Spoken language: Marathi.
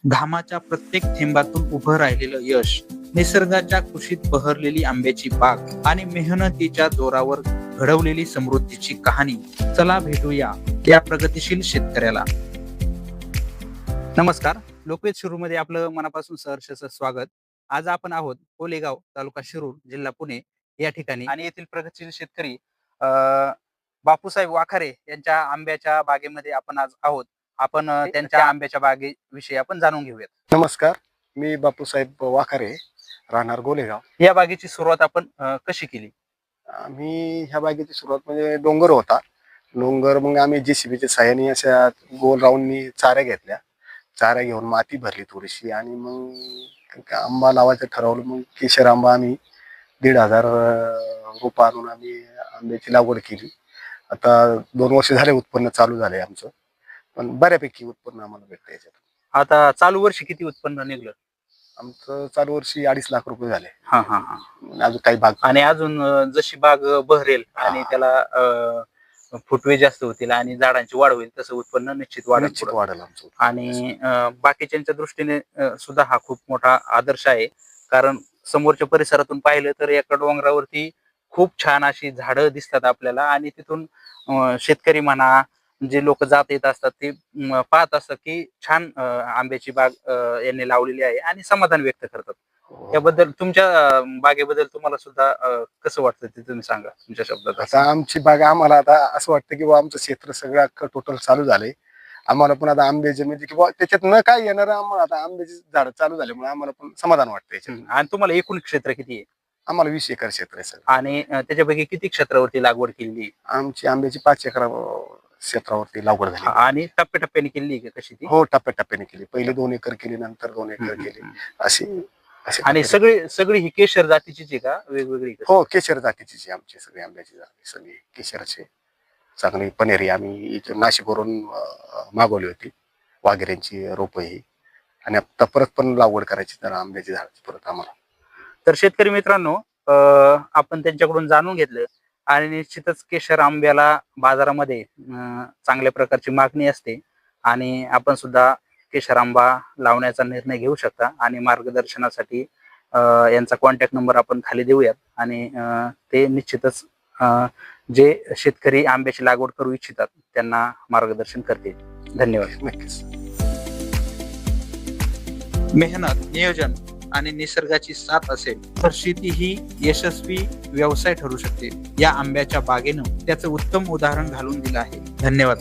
घामाच्या प्रत्येक थेंबातून उभं राहिलेलं यश, निसर्गाच्या कुशीत बहरलेली आंब्याची बाग आणि मेहनतीच्या जोरावर घडवलेली समृद्धीची कहाणी. चला भेटूया या प्रगतिशील शेतकऱ्याला. नमस्कार, लोकवेद शिरूरमध्ये आपलं मनापासून सहर्षाचं स्वागत. आज आपण आहोत कोलेगाव, तालुका शिरूर, जिल्हा पुणे या ठिकाणी आणि येथील प्रगतिशील शेतकरी बापूसाहेब वाखारे यांच्या आंब्याच्या बागेमध्ये आपण आज आहोत. आपण त्यांच्या आंब्याच्या बागेविषयी आपण जाणून घेऊयात. नमस्कार, मी बापूसाहेब वाखारे, राहणार गोलेगाव. या बागेची सुरुवात आपण कशी केली? आम्ही ह्या बागेची सुरुवात म्हणजे डोंगर होता. डोंगर मग आम्ही JCBच्या साह्याने अशा गोल राऊंडनी चाऱ्या घेतल्या. चाऱ्या घेऊन माती भरली थोडीशी आणि मग आंबा लावायचं ठरवलं. मग केशर आंबा आम्ही 1,500 रोपं आणून आम्ही आंब्याची लागवड केली. आता 2 वर्ष झाले उत्पन्न चालू झालंय आमचं, पण बऱ्यापैकी उत्पन्न आम्हाला भेटतं याच्यात. आता चालू वर्षी किती उत्पन्न निघलं? आमचं चालू वर्षी 2.5 लाख रुपये झाले. हा हा हा. अजून काही बाग आणि अजून जशी बाग बहरेल आणि त्याला फुटवे जास्त होतील आणि झाडांची वाढ होईल तसं उत्पन्न निश्चित वाढेल आमचं. आणि बाकीच्यांच्या दृष्टीने सुद्धा हा खूप मोठा आदर्श आहे. कारण समोरच्या परिसरातून पाहिलं तर एका डोंगरावरती खूप छान अशी झाडं दिसतात आपल्याला आणि तिथून शेतकरी म्हणा, जे लोक जात येत असतात ते पाहत असतात की छान आंब्याची बाग यांनी लावलेली आहे आणि समाधान व्यक्त करतात. याबद्दल तुमच्या बागेबद्दल तुम्हाला सुद्धा कसं वाटतं ते तुम्ही सांगा तुमच्या शब्दात. आता आमची बाग आम्हाला आता असं वाटतं की बा आमचं क्षेत्र सगळं अख्खं टोटल चालू झालंय. आम्हाला पण आता आंब्याचे म्हणजे किंवा त्याच्यात न काय येणार, आम्हाला आता आंब्याची झाडं चालू झाल्यामुळे आम्हाला पण समाधान वाटतं याच्यात. आणि तुम्हाला एकूण क्षेत्र किती आहे? आम्हाला 20 एकर क्षेत्र आहे सर. आणि त्याच्यापैकी किती क्षेत्रावरती लागवड केली? आमची आंब्याची 5 एकर क्षेत्रावरती लागवड झाली. आणि टप्प्याटप्प्याने केली का कशी ती? हो, टप्प्याटप्प्याने केली. पहिले 2 एकर केली, नंतर 2 एकर केली, अशी. आणि सगळी ही केशर जातीचीच आहे का वेगवेगळी? हो, केशर जातीची आमची सगळी आंब्याची झाडे सगळी केशरचे. चांगली पनेरी आम्ही इथून नाशिकवरून मागवली होती, वाघेऱ्यांची रोपं ही. आणि आता परत पण लागवड करायची तर आंब्याची झाडाची परत आम्हाला. तर शेतकरी मित्रांनो, आपण त्यांच्याकडून जाणून घेतलं आणि निश्चितच केशर आंब्याला बाजारामध्ये चांगल्या प्रकारची मागणी असते आणि आपण सुद्धा केशर आंबा लावण्याचा निर्णय घेऊ शकता. आणि मार्गदर्शनासाठी यांचा कॉन्टॅक्ट नंबर आपण खाली देऊयात आणि ते निश्चितच जे शेतकरी आंब्याची लागवड करू इच्छितात त्यांना मार्गदर्शन करतील. धन्यवाद. नक्कीच. मेहनत, नियोजन आणि निसर्गाची साथ असेल तर शेती ही यशस्वी व्यवसाय ठरू शकते. या आंब्याच्या बागेनं त्याचं उत्तम उदाहरण घालून दिलं आहे. धन्यवाद.